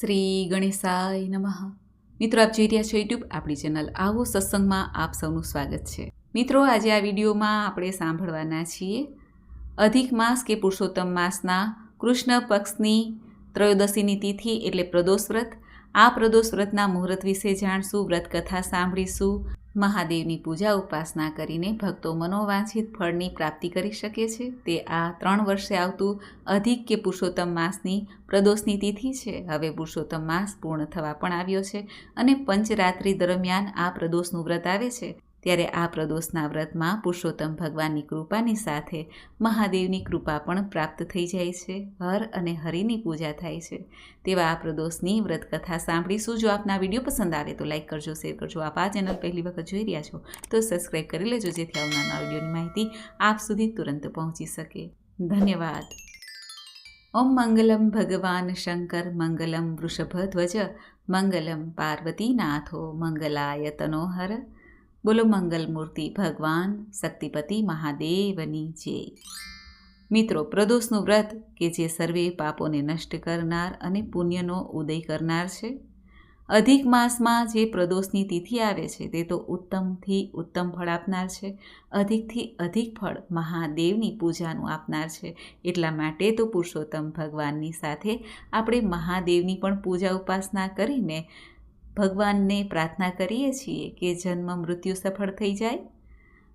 શ્રી ગણેશાય નમઃ. મિત્રો, આપ જોઈ રહ્યા છો યુટ્યુબ આપણી ચેનલ આવો સત્સંગમાં આપ સૌનું સ્વાગત છે. મિત્રો, આજે આ વિડીયોમાં આપણે સાંભળવાના છીએ અધિક માસ કે પુરુષોત્તમ માસના કૃષ્ણ પક્ષની ત્રયોદશીની તિથિ એટલે પ્રદોષ વ્રત. આ પ્રદોષ વ્રતના મુહૂર્ત વિશે જાણશું, વ્રત કથા સાંભળીશું. મહાદેવની પૂજા ઉપાસના કરીને ભક્તો મનોવાંછિત ફળની પ્રાપ્તિ કરી શકે છે. તે આ 3 વર્ષે આવતું અધિક કે પુરુષોત્તમ માસની પ્રદોષની તિથિ છે. હવે પુરુષોત્તમ માસ પૂર્ણ થવા પણ આવ્યો છે અને પંચરાત્રિ દરમિયાન આ પ્રદોષનું વ્રત આવે છે. ત્યારે આ પ્રદોષના વ્રતમાં પુરુષોત્તમ ભગવાનની કૃપાની સાથે મહાદેવની કૃપા પણ પ્રાપ્ત થઈ જાય છે. હર અને હરિની પૂજા થાય છે. તેવા આ પ્રદોષની વ્રત કથા સાંભળીશું. જો આપના વિડીયો પસંદ આવે તો લાઇક કરજો, શેર કરજો. આપ આ ચેનલ પહેલી વખત જોઈ રહ્યા છો તો સબસ્ક્રાઈબ કરી લેજો, જેથી આવનારા વિડીયોની માહિતી આપ સુધી તુરંત પહોંચી શકે. ધન્યવાદ. ઓમ મંગલમ ભગવાન શંકર મંગલમ વૃષભધ્વજ મંગલમ પાર્વતીનાથો મંગલાય તનોહર. બોલો મંગલ મૂર્તિ ભગવાન શક્તિપતિ મહાદેવની જય. મિત્રો, પ્રદોષનું વ્રત કે જે સર્વે પાપોને નષ્ટ કરનાર અને પુણ્યનો ઉદય કરનાર છે. અધિક માસમાં જે પ્રદોષની તિથિ આવે છે તે તો ઉત્તમથી ઉત્તમ ફળ આપનાર છે. અધિકથી અધિક ફળ મહાદેવની પૂજાનું આપનાર છે. એટલા માટે તો પુરુષોત્તમ ભગવાનની સાથે આપણે મહાદેવની પણ પૂજા ઉપાસના કરીને ભગવાનને પ્રાર્થના કરીએ છીએ કે જન્મ મૃત્યુ સફળ થઈ જાય.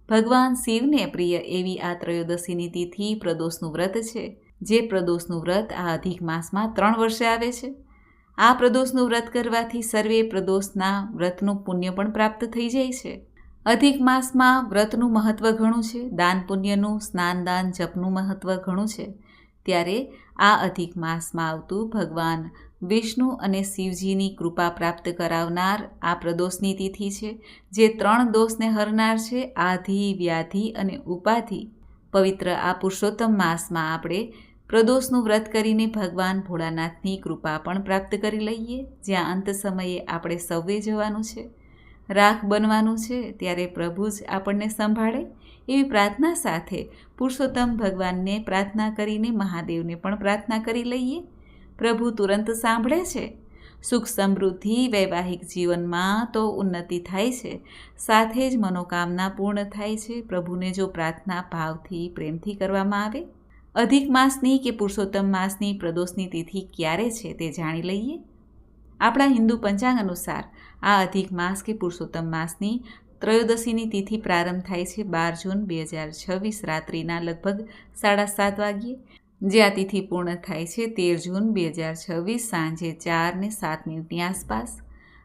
ભગવાન શિવને પ્રિય એવી આ ત્રયોદશીની તિથિ પ્રદોષનું વ્રત છે. જે પ્રદોષનું વ્રત આ અધિક માસમાં 3 વર્ષે આવે છે. આ પ્રદોષનું વ્રત કરવાથી સર્વે પ્રદોષના વ્રતનું પુણ્ય પણ પ્રાપ્ત થઈ જાય છે. અધિક માસમાં વ્રતનું મહત્વ ઘણું છે. દાન પુણ્યનું, સ્નાન દાન જપનું મહત્વ ઘણું છે. ત્યારે આ અધિક માસમાં આવતું ભગવાન વિષ્ણુ અને શિવજીની કૃપા પ્રાપ્ત કરાવનાર આ પ્રદોષની તિથિ છે, જે 3 દોષને હરનાર છે. આધિ, વ્યાધિ અને ઉપાધિ. પવિત્ર આ પુરુષોત્તમ માસમાં આપણે પ્રદોષનું વ્રત કરીને ભગવાન ભોળાનાથની કૃપા પણ પ્રાપ્ત કરી લઈએ. જ્યાં અંત સમયે આપણે સૌએ જવાનું છે, રાખ બનવાનું છે, ત્યારે પ્રભુ જ આપણને સંભાળે એવી પ્રાર્થના સાથે પુરુષોત્તમ ભગવાનને પ્રાર્થના કરીને મહાદેવને પણ પ્રાર્થના કરી લઈએ. પ્રભુ તુરંત સાંભળે છે. સુખ સમૃદ્ધિ વૈવાહિક જીવનમાં તો ઉન્નતિ થાય છે, સાથે જ મનોકામના પૂર્ણ થાય છે. પ્રભુને જો પ્રાર્થના ભાવથી પ્રેમથી કરવામાં આવે. અધિક માસની કે પુરુષોત્તમ માસની પ્રદોષની તિથિ ક્યારે છે તે જાણી લઈએ. આપણા હિન્દુ પંચાંગ અનુસાર આ અધિક માસ કે પુરુષોત્તમ માસની ત્રયોદશીની તિથિ પ્રારંભ થાય છે 12 જૂન 2026 રાત્રિના લગભગ 7:30 વાગ્યે. જે આ તિથિ પૂર્ણ થાય છે 13 જૂન 2026 સાંજે 4:07 આસપાસ.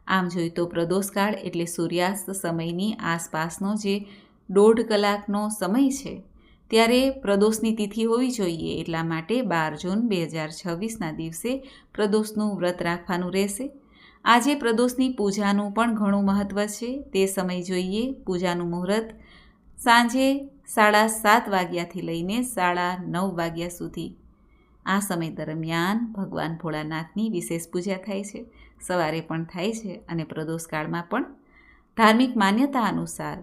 આમ જોઈએ તો પ્રદોષકાળ એટલે સૂર્યાસ્ત સમયની આસપાસનો જે 1.5 કલાકનો સમય છે, ત્યારે પ્રદોષની તિથિ હોવી જોઈએ. એટલા માટે 12 જૂન 2026ના દિવસે પ્રદોષનું વ્રત રાખવાનું રહેશે. આજે પ્રદોષની પૂજાનું પણ ઘણું મહત્વ છે. તે સમય જોઈએ પૂજાનું મુહૂર્ત સાંજે 7:30 વાગ્યાથી લઈને 9:30 વાગ્યા સુધી. આ સમય દરમિયાન ભગવાન ભોળાનાથની વિશેષ પૂજા થાય છે. સવારે પણ થાય છે અને પ્રદોષકાળમાં પણ. ધાર્મિક માન્યતા અનુસાર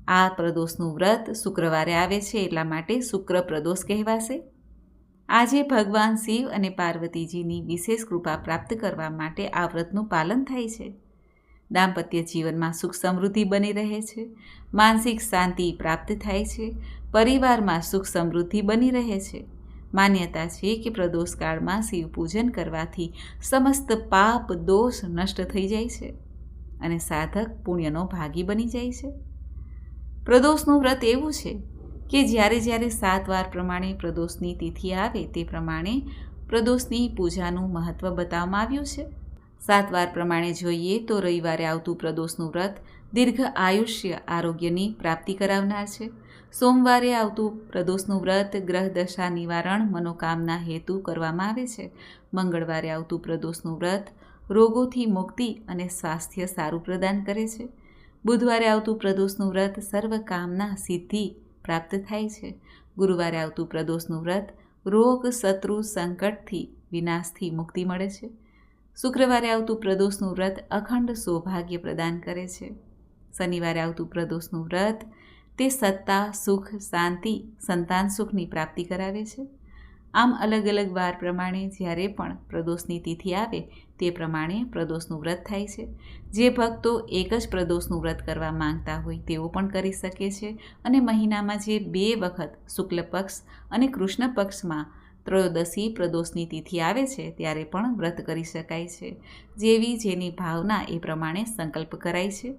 આ પ્રદોષનું વ્રત શુક્રવારે આવે છે, એટલા માટે શુક્ર પ્રદોષ કહેવાશે. આજે ભગવાન શિવ અને પાર્વતીજીની વિશેષ કૃપા પ્રાપ્ત કરવા માટે આ વ્રતનું પાલન થાય છે. દાંપત્ય જીવનમાં સુખ સમૃદ્ધિ બની રહે છે. માનસિક શાંતિ પ્રાપ્ત થાય છે. પરિવારમાં સુખ સમૃદ્ધિ બની રહે છે. માન્યતા છે કે પ્રદોષકાળમાં શિવ પૂજન કરવાથી સમસ્ત પાપ દોષ નષ્ટ થઈ જાય છે અને સાધક પુણ્યનો ભાગી બની જાય છે. પ્રદોષનું વ્રત એવું છે કે જ્યારે 7 વાર પ્રમાણે પ્રદોષની તિથિ આવે તે પ્રમાણે પ્રદોષની પૂજાનું મહત્વ બતાવવામાં આવ્યું છે. 7 વાર પ્રમાણે જોઈએ તો રવિવારે આવતું પ્રદોષનું વ્રત દીર્ઘ આયુષ્ય આરોગ્યની પ્રાપ્તિ કરાવનાર છે. સોમવારે આવતું પ્રદોષનું વ્રત ગ્રહ દશા નિવારણ મનોકામના હેતુ કરવામાં આવે છે. મંગળવારે આવતું પ્રદોષનું વ્રત રોગોથી મુક્તિ અને સ્વાસ્થ્ય સારું પ્રદાન કરે છે. બુધવારે આવતું પ્રદોષનું વ્રત સર્વ કામના સિદ્ધિ પ્રાપ્ત થાય છે. ગુરુવારે આવતું પ્રદોષનું વ્રત રોગ શત્રુ સંકટથી વિનાશથી મુક્તિ મળે છે. શુક્રવારે આવતું પ્રદોષનું વ્રત અખંડ સૌભાગ્ય પ્રદાન કરે છે. શનિવારે આવતું પ્રદોષનું વ્રત તે સત્તા, સુખ, શાંતિ, સંતાન સુખની પ્રાપ્તિ કરાવે છે. આમ અલગ અલગ વાર પ્રમાણે જ્યારે પણ પ્રદોષની તિથિ આવે તે પ્રમાણે પ્રદોષનું વ્રત થાય છે. જે ભક્તો એક જ પ્રદોષનું વ્રત કરવા માંગતા હોય તેઓ પણ કરી શકે છે. અને મહિનામાં જે 2 વખત શુક્લ પક્ષ અને કૃષ્ણ પક્ષમાં ત્રયોદશી પ્રદોષની તિથિ આવે છે ત્યારે પણ વ્રત કરી શકાય છે. જેવી જેની ભાવના એ પ્રમાણે સંકલ્પ કરાય છે.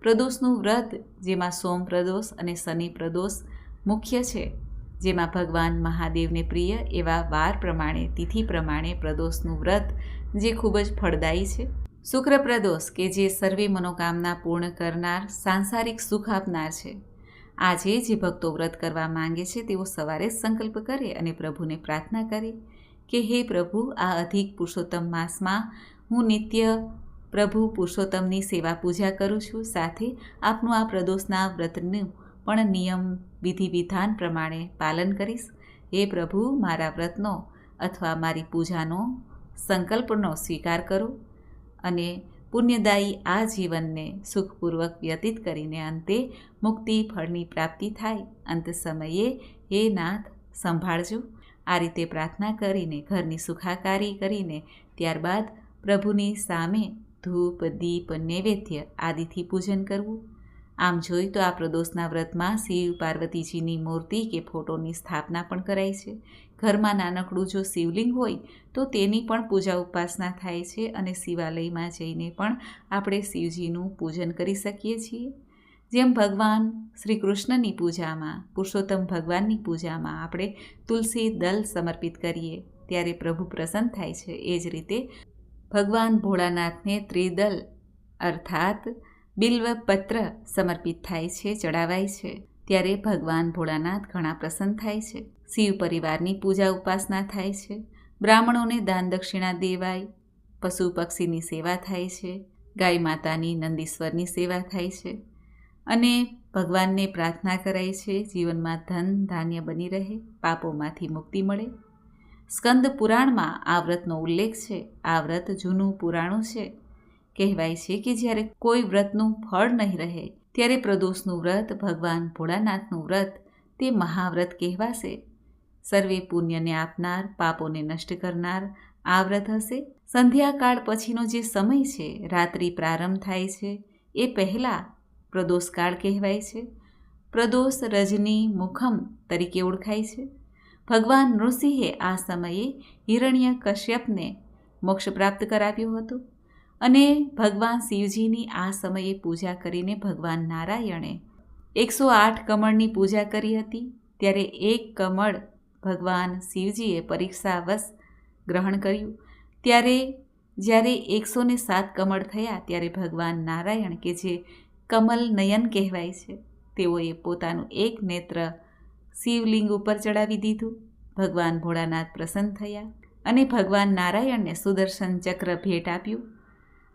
પ્રદોષનું વ્રત જેમાં સોમ પ્રદોષ અને શનિ પ્રદોષ મુખ્ય છે, જેમાં ભગવાન મહાદેવને પ્રિય એવા વાર પ્રમાણે તિથિ પ્રમાણે પ્રદોષનું વ્રત જે ખૂબ જ ફળદાયી છે. શુક્ર પ્રદોષ કે જે સર્વે મનોકામના પૂર્ણ કરનાર, સાંસારિક સુખ આપનાર છે. આજે જે ભક્તો વ્રત કરવા માંગે છે તેઓ સવારે સંકલ્પ કરે અને પ્રભુને પ્રાર્થના કરે કે હે પ્રભુ, આ અધિક પુરુષોત્તમ માસમાં હું નિત્ય પ્રભુ પુરુષોત્તમની સેવા પૂજા કરું છું. સાથે આપનું આ પ્રદોષના વ્રતનું પણ નિયમ વિધિ વિધાન પ્રમાણે પાલન કરીશ. હે પ્રભુ, મારા વ્રતનો અથવા મારી પૂજાનો સંકલ્પનો સ્વીકાર કરો અને પુણ્યદાયી આ જીવનને સુખપૂર્વક વ્યતીત કરીને અંતે મુક્તિ ફળની પ્રાપ્તિ થાય. અંત સમયે હે નાથ સંભાળજો. આ રીતે પ્રાર્થના કરીને ઘરની સુખાકારી કરીને ત્યારબાદ પ્રભુની સામે ધૂપ, દીપ, નૈવેદ્ય આદિથી પૂજન કરવું. આમ જોઈ તો આ પ્રદોષના વ્રતમાં શિવ પાર્વતીજીની મૂર્તિ કે ફોટોની સ્થાપના પણ કરાય છે. ઘરમાં નાનકડું જો શિવલિંગ હોય તો તેની પણ પૂજા ઉપાસના થાય છે અને શિવાલયમાં જઈને પણ આપણે શિવજીનું પૂજન કરી શકીએ છીએ. જેમ ભગવાન શ્રી કૃષ્ણની પૂજામાં, પુરુષોત્તમ ભગવાનની પૂજામાં આપણે તુલસી દલ સમર્પિત કરીએ ત્યારે પ્રભુ પ્રસન્ન થાય છે, એ જ રીતે ભગવાન ભોળાનાથને ત્રિદલ અર્થાત બિલ્વપત્ર સમર્પિત થાય છે, ચડાવાય છે, ત્યારે ભગવાન ભોળાનાથ ઘણા પ્રસન્ન થાય છે. શિવ પરિવારની પૂજા ઉપાસના થાય છે. બ્રાહ્મણોને દાન દક્ષિણા દેવાય, પશુ પક્ષીની સેવા થાય છે, ગાય માતાની, નંદીશ્વરની સેવા થાય છે અને ભગવાનને પ્રાર્થના કરાય છે જીવનમાં ધન ધાન્ય બની રહે, પાપોમાંથી મુક્તિ મળે. સ્કંદ પુરાણમાં આ વ્રતનો ઉલ્લેખ છે. આ વ્રત જૂનું પુરાણું છે. કહેવાય છે કે જ્યારે કોઈ વ્રતનું ફળ નહીં રહે ત્યારે પ્રદોષનું વ્રત, ભગવાન ભોળાનાથનું વ્રત તે મહાવ્રત કહેવાશે. સર્વે પુણ્યને આપનાર, પાપોને નષ્ટ કરનાર આ વ્રત હશે. સંધ્યાકાળ પછીનો જે સમય છે, રાત્રિ પ્રારંભ થાય છે, એ પહેલાં પ્રદોષકાળ કહેવાય છે. પ્રદોષ રજની મુખમ તરીકે ઓળખાય છે. ભગવાન નૃસિંહે આ સમયે હિરણ્ય કશ્યપને મોક્ષ પ્રાપ્ત કરાવ્યો હતો અને ભગવાન શિવજીની આ સમયે પૂજા કરીને ભગવાન નારાયણે 108 કમળની પૂજા કરી હતી. ત્યારે એક કમળ ભગવાન શિવજીએ પરીક્ષાવશ ગ્રહણ કર્યું. જ્યારે 107 કમળ થયા ત્યારે ભગવાન નારાયણ કે જે કમલ નયન કહેવાય છે, તેઓએ પોતાનું એક નેત્ર શિવલિંગ ઉપર ચડાવી દીધું. ભગવાન ભોળાનાથ પ્રસન્ન થયા અને ભગવાન નારાયણને સુદર્શન ચક્ર ભેટ આપ્યું.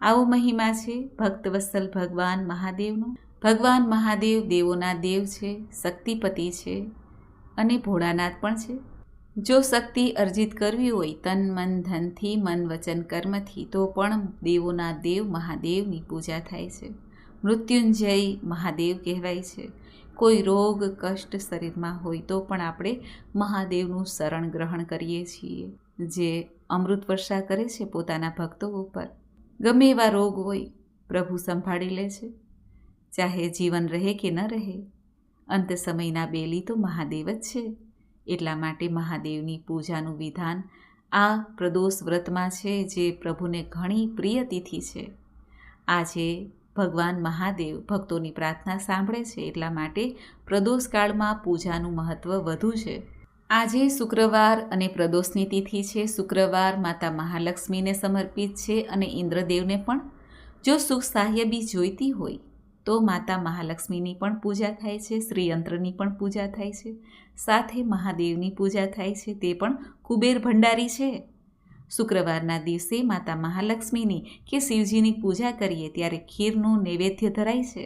આવો મહિમા છે ભક્તવત્સલ ભગવાન મહાદેવનો. ભગવાન મહાદેવ દેવોના દેવ છે, શક્તિપતિ છે અને ભોળાનાથ પણ છે. જો શક્તિ અર્જિત કરવી હોય તન મન ધનથી, મન વચન કર્મથી, તો પણ દેવોના દેવ મહાદેવની પૂજા થાય છે. મૃત્યુંજય મહાદેવ કહેવાય છે. કોઈ રોગ કષ્ટ શરીરમાં હોય તો પણ આપણે મહાદેવનું શરણ ગ્રહણ કરીએ છીએ, જે અમૃત વર્ષા કરે છે પોતાના ભક્તો ઉપર. ગમે એવા રોગ હોય પ્રભુ સંભાળી લે છે, ચાહે જીવન રહે કે ન રહે. અંત સમયના બેલી તો મહાદેવ જ છે. એટલા માટે મહાદેવની પૂજાનું વિધાન આ પ્રદોષ વ્રતમાં છે, જે પ્રભુને ઘણી પ્રિય તિથિ છે. આજે ભગવાન મહાદેવ ભક્તોની પ્રાર્થના સાંભળે છે, એટલા માટે પ્રદોષકાળમાં પૂજાનું મહત્ત્વ વધુ છે. આજે શુક્રવાર અને પ્રદોષની તિથિ છે. શુક્રવાર માતા મહાલક્ષ્મીને સમર્પિત છે અને ઇન્દ્રદેવને પણ. જો સુખ સાહ્યબી જોઈતી હોય તો માતા મહાલક્ષ્મીની પણ પૂજા થાય છે, શ્રીયંત્રની પણ પૂજા થાય છે, સાથે મહાદેવની પૂજા થાય છે. તે પણ કુબેર ભંડારી છે. શુક્રવારના દિવસે માતા મહાલક્ષ્મીની કે શિવજીની પૂજા કરીએ ત્યારે ખીરનું નૈવેદ્ય ધરાય છે,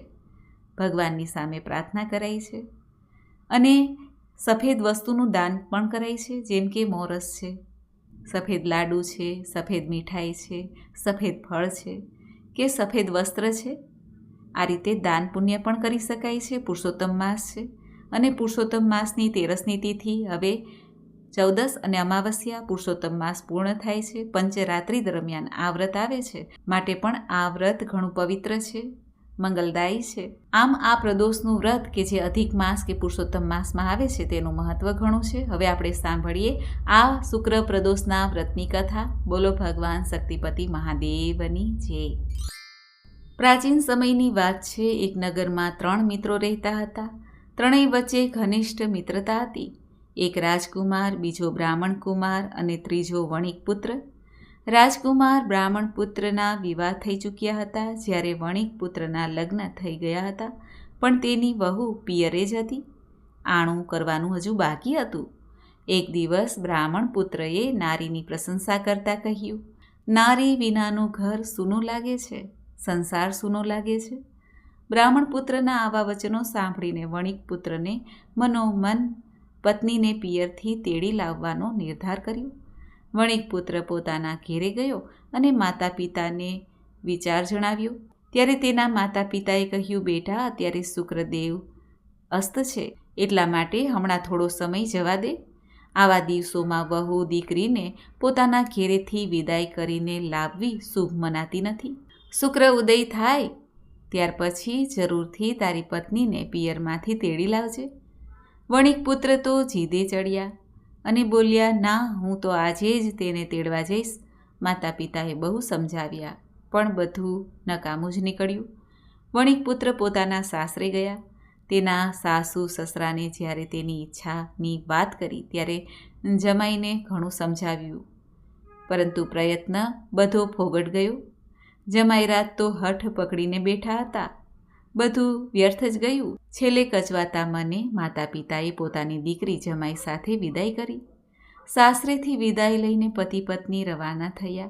ભગવાનની સામે પ્રાર્થના કરાય છે અને સફેદ વસ્તુનું દાન પણ કરાય છે, જેમ કે મોરસ છે, સફેદ લાડુ છે, સફેદ મીઠાઈ છે, સફેદ ફળ છે કે સફેદ વસ્ત્ર છે. આ રીતે દાન પુણ્ય પણ કરી શકાય છે. પુરુષોત્તમ માસ છે અને પુરુષોત્તમ માસની 13મી તિથિ હવે 14 અને અમાવસ્યા પુરુષોત્તમ માસ પૂર્ણ થાય છે. પંચરાત્રિ દરમિયાન આ વ્રત આવે છે, માટે પણ આ વ્રત ઘણું પવિત્ર છે, મંગલદાયી છે. આમ આ પ્રદોષનું વ્રત કે જે અધિક માસ કે પુરુષોત્તમ માસમાં આવે છે તેનું મહત્વ ઘણું છે. હવે આપણે સાંભળીએ આ શુક્ર પ્રદોષના વ્રતની કથા. બોલો ભગવાન શક્તિપતિ મહાદેવની જય. પ્રાચીન સમયની વાત છે. એક નગરમાં 3 મિત્રો રહેતા હતા. ત્રણેય વચ્ચે ઘનિષ્ઠ મિત્રતા હતી. એક રાજકુમાર, બીજો બ્રાહ્મણ કુમાર અને ત્રીજો વણિક પુત્ર. રાજકુમાર બ્રાહ્મણ પુત્રના વિવાહ થઈ ચૂક્યા હતા, જ્યારે વણિક પુત્રના લગ્ન થઈ ગયા હતા, પણ તેની વહુ પિયરે જ હતી. આણું કરવાનું હજુ બાકી હતું. એક દિવસ બ્રાહ્મણ પુત્રએ નારીની પ્રશંસા કરતાં કહ્યું, નારી વિનાનું ઘર સૂનું લાગે છે, સંસાર સૂનો લાગે છે. બ્રાહ્મણ પુત્રના આવા વચનો સાંભળીને વણિક પુત્રને મનોમન પત્નીને પિયરથી તેડી લાવવાનો નિર્ધાર કર્યો. વણિક પુત્ર પોતાના ઘેરે ગયો અને માતા પિતાને વિચાર જણાવ્યો. ત્યારે તેના માતા પિતાએ કહ્યું, બેટા, અત્યારે શુક્રદેવ અસ્ત છે, એટલા માટે હમણાં થોડો સમય જવા દે. આવા દિવસોમાં વહુ દીકરીને પોતાના ઘેરેથી વિદાય કરીને લાવવી શુભ મનાતી નથી. શુક્ર ઉદય થાય ત્યાર પછી જરૂરથી તારી પત્નીને પિયરમાંથી તેડી લાવજે. વણિક પુત્ર તો જીદે ચડ્યા અને બોલ્યા, ના, હું તો આજે જ તેને તેડવા જઈશ. માતા પિતાએ બહુ સમજાવ્યા, પણ બધું નકામું જ નીકળ્યું. વણિક પુત્ર પોતાના સાસરે ગયા. તેના સાસુ સસરાને જ્યારે તેની ઈચ્છાની વાત કરી ત્યારે જમાઈને ઘણું સમજાવ્યું, પરંતુ પ્રયત્ન બધો ફોગટ ગયો. જમાઈ રાત તો હઠ પકડીને બેઠા હતા. બધું વ્યર્થ જ ગયું. છેલ્લે કચવાતા મને માતા પિતાએ પોતાની દીકરી જમાઈ સાથે વિદાય કરી. સાસરેથી વિદાય લઈને પતિ પત્ની રવાના થયા.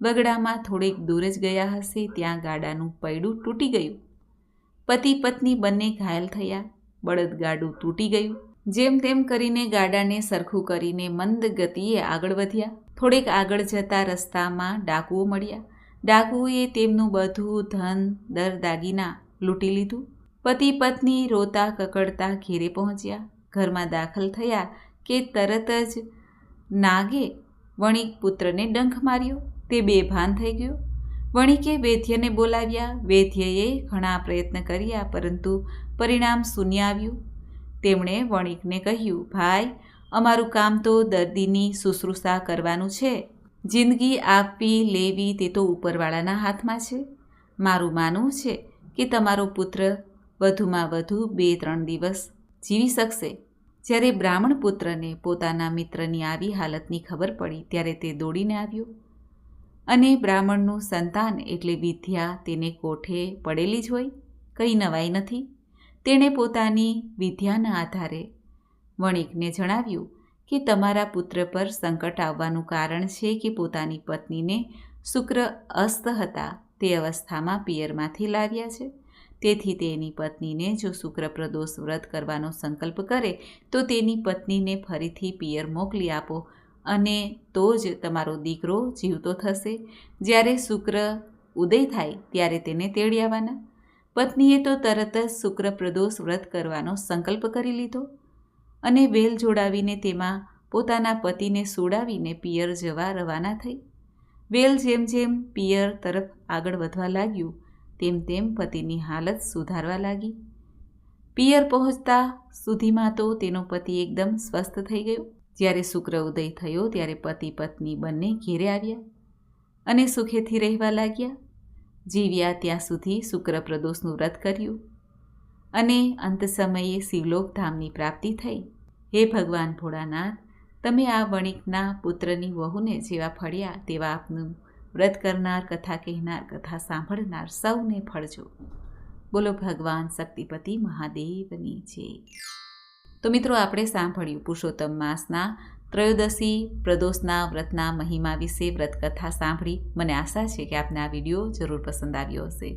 બગડામાં થોડેક દૂર જ ગયા હશે ત્યાં ગાડાનું પૈડું તૂટી ગયું. પતિ પત્ની બંને ઘાયલ થયા. બળદગાડું તૂટી ગયું. જેમ તેમ કરીને ગાડાને સરખું કરીને મંદ ગતિએ આગળ વધ્યા. થોડેક આગળ જતા રસ્તામાં ડાકુઓ મળ્યા. ડાકુએ તેમનું બધું ધન દર દાગીના લૂંટી લીધું. પતિ પત્ની રોતા કકડતા ઘેરે પહોંચ્યા. ઘરમાં દાખલ થયા કે તરત જ નાગે વણિક પુત્રને ડંખ માર્યો. તે બેભાન થઈ ગયો. વણિકે વૈદ્યને બોલાવ્યા. વૈદ્યએ ઘણા પ્રયત્ન કર્યા, પરંતુ પરિણામ શૂન્ય આવ્યું. તેમણે વણિકને કહ્યું, ભાઈ, અમારું કામ તો દર્દીની શુશ્રૂષા કરવાનું છે. જિંદગી આપવી લેવી તે તો ઉપરવાળાના હાથમાં છે. મારું માનવું છે કે તમારો પુત્ર વધુમાં વધુ 2-3 દિવસ જીવી શકશે. જ્યારે બ્રાહ્મણ પુત્રને પોતાના મિત્રની આવી હાલતની ખબર પડી ત્યારે તે દોડીને આવ્યો અને બ્રાહ્મણનું સંતાન એટલે વિદ્યા તેને કોઠે પડેલી જ હોય, કંઈ નવાઈ નથી. તેણે પોતાની વિદ્યાના આધારે વણિકને જણાવ્યું કે તમારા પુત્ર પર સંકટ આવવાનું કારણ છે કે પોતાની પત્નીને શુક્ર અસ્ત હતા તે અવસ્થામાં પિયરમાંથી લાવ્યા છે. તેથી તેની પત્નીને જો શુક્ર પ્રદોષ વ્રત કરવાનો સંકલ્પ કરે તો તેની પત્નીને ફરીથી પિયર મોકલી આપો અને તો જ તમારો દીકરો જીવતો થશે. જ્યારે શુક્ર ઉદય થાય ત્યારે તેને તેડી આવવાના. પત્નીએ તો તરત જ શુક્ર પ્રદોષ વ્રત કરવાનો સંકલ્પ કરી લીધો અને વેલ જોડાવીને તેમાં પોતાના પતિને સુડાવીને પિયર જવા રવાના થઈ. વેલ જેમ જેમ પિયર તરફ આગળ વધવા લાગ્યું તેમ તેમ પતિની હાલત સુધારવા લાગી. પિયર પહોંચતા સુધીમાં તો તેનો પતિ એકદમ સ્વસ્થ થઈ ગયો. જ્યારે શુક્ર ઉદય થયો ત્યારે પતિ પત્ની બંને ઘેરે આવ્યા અને સુખેથી રહેવા લાગ્યા. જીવ્યા ત્યાં સુધી શુક્ર પ્રદોષનું વ્રત કર્યું અને અંત સમયે શિવલોક ધામની પ્રાપ્તિ થઈ. હે ભગવાન ભોળાનાથ, તમે આ વણિકના પુત્રની વહુને જેવા ફળ્યા તેવા આપનું વ્રત કરનાર, કથા કહેનાર, કથા સાંભળનાર સૌને ફળજો. બોલો ભગવાન શક્તિપતિ મહાદેવની જય. તો મિત્રો, આપણે સાંભળ્યું પુરુષોત્તમ માસના ત્રયોદશી પ્રદોષના વ્રતના મહિમા વિશે વ્રતકથા સાંભળી. મને આશા છે કે આપને આ વિડીયો જરૂર પસંદ આવ્યો હશે.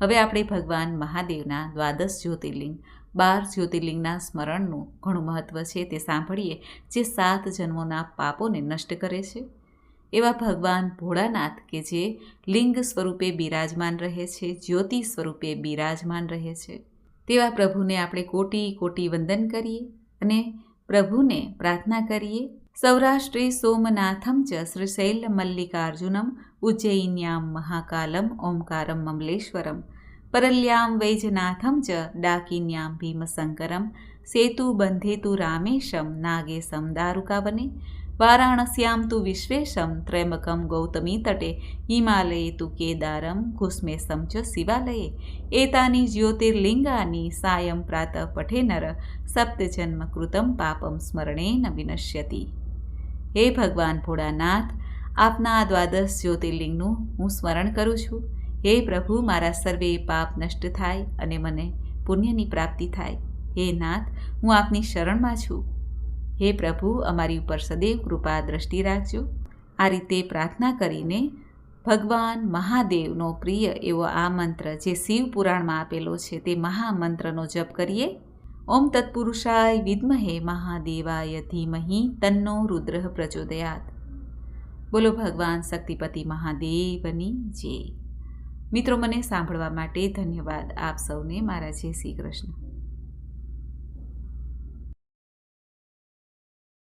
હવે આપણે ભગવાન મહાદેવના 12 જ્યોતિર્લિંગ 12 જ્યોતિર્લિંગના સ્મરણનું ઘણું મહત્ત્વ છે તે સાંભળીએ, જે 7 જન્મોના પાપોને નષ્ટ કરે છે. એવા ભગવાન ભોળાનાથ કે જે લિંગ સ્વરૂપે બિરાજમાન રહે છે, જ્યોતિ સ્વરૂપે બિરાજમાન રહે છે, તેવા પ્રભુને આપણે કોટી કોટી વંદન કરીએ અને પ્રભુને પ્રાર્થના કરીએ. સૌરાષ્ટ્રે સોમનાથમ ચ શ્રીશૈલ મલ્લિકાર્જુનમ ઉજ્જૈન્યામ મહાકાલમ ઓમકારમ મમલેશ્વરમ પરલ્યામ વૈજનાથમ ચ ડાકિન્યામ ભીમશંકરમ સેતુ બંધેતુ રામેશમ નાગેશમ દારુકાવને વારાણસ્યામ તુ વિશ્વેશમ ત્રયંબકમ ગૌતમી તટે હિમાલયે તુ કેદારમ કુસ્મેશમ ચ શિવાલયે એતાની જ્યોતિર્લિંગાની સાયં પ્રાતઃ પઠે નર સપ્તજન્મ કૃતમ પાપમ સ્મરણેન વિનશ્યતિ. હે ભગવાન ભોળાનાથ, આપના આ દ્વાદશ જ્યોતિર્લિંગનું હું સ્મરણ કરું છું. હે પ્રભુ, મારા સર્વે પાપ નષ્ટ થાય અને મને પુણ્યની પ્રાપ્તિ થાય. હે નાથ, હું આપની શરણમાં છું. હે પ્રભુ, અમારી ઉપર સદૈવ કૃપા દ્રષ્ટિ રાખજો. આ રીતે પ્રાર્થના કરીને ભગવાન મહાદેવનો પ્રિય એવો આ મંત્ર જે શિવ પુરાણમાં આપેલો છે તે મહામંત્રનો જપ કરીએ. ઓમ તત્પુરુષાય વિદ્મહે મહાદેવાય ધીમહિ તન્નો રુદ્ર પ્રચોદયાત. બોલો ભગવાન શક્તિપતિ મહાદેવની જય. મિત્રો, મને સાંભળવા માટે ધન્યવાદ. આપ સૌને મારા જય શ્રી કૃષ્ણ.